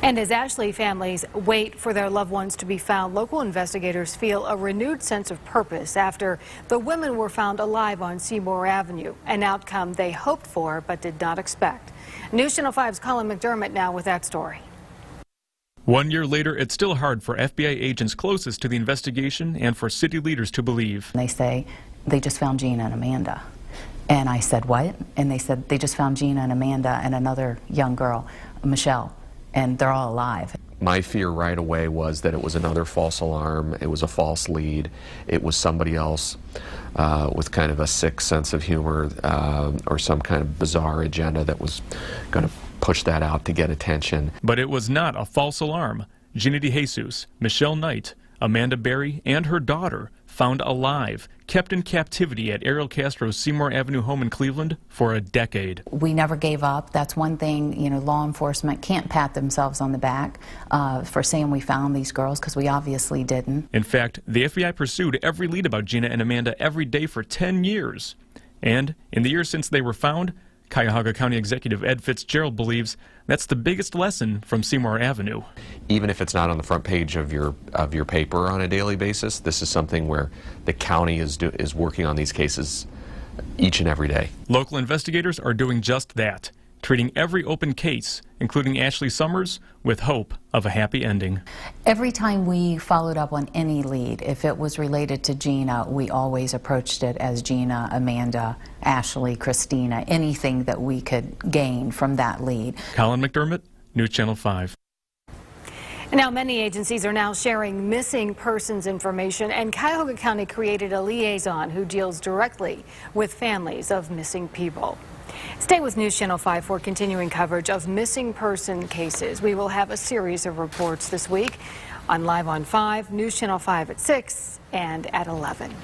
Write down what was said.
And as Ashley families wait for their loved ones to be found, local investigators feel a renewed sense of purpose after the women were found alive on Seymour Avenue, an outcome they hoped for but did not expect. Newschannel 5's Colin McDermott now with that story. 1 year later, it's still hard for FBI agents closest to the investigation and for city leaders to believe. They say they just found Gina and Amanda. And I said, what? And they said they just found Gina and Amanda and another young girl, Michelle, and they're all alive. My fear right away was that it was another false alarm, it was a false lead, it was somebody else with kind of a sick sense of humor or some kind of bizarre agenda that was going to push that out to get attention. But it was not a false alarm. Gina DeJesus, Michelle Knight, Amanda Berry, and her daughter found alive, kept in captivity at Ariel Castro's Seymour Avenue home in Cleveland for a decade. We never gave up. That's one thing, you know, law enforcement can't pat themselves on the back for saying we found these girls, because we obviously didn't. In fact, the FBI pursued every lead about Gina and Amanda every day for 10 years. And in the years since they were found, Cuyahoga County Executive Ed FitzGerald believes that's the biggest lesson from Seymour Avenue. Even if it's not on the front page of your paper on a daily basis, this is something where the county is working on these cases each and every day. Local investigators are doing just that, treating every open case, including Ashley Summers, with hope of a happy ending. Every time we followed up on any lead, if it was related to Gina, we always approached it as Gina, Amanda, Ashley, Christina, anything that we could gain from that lead. Colin McDermott, Newschannel 5. Now, many agencies are now sharing missing persons information, and Cuyahoga County created a liaison who deals directly with families of missing people. Stay with Newschannel 5 for continuing coverage of missing person cases. We will have a series of reports this week on Live on 5, Newschannel 5 at 6 and at 11.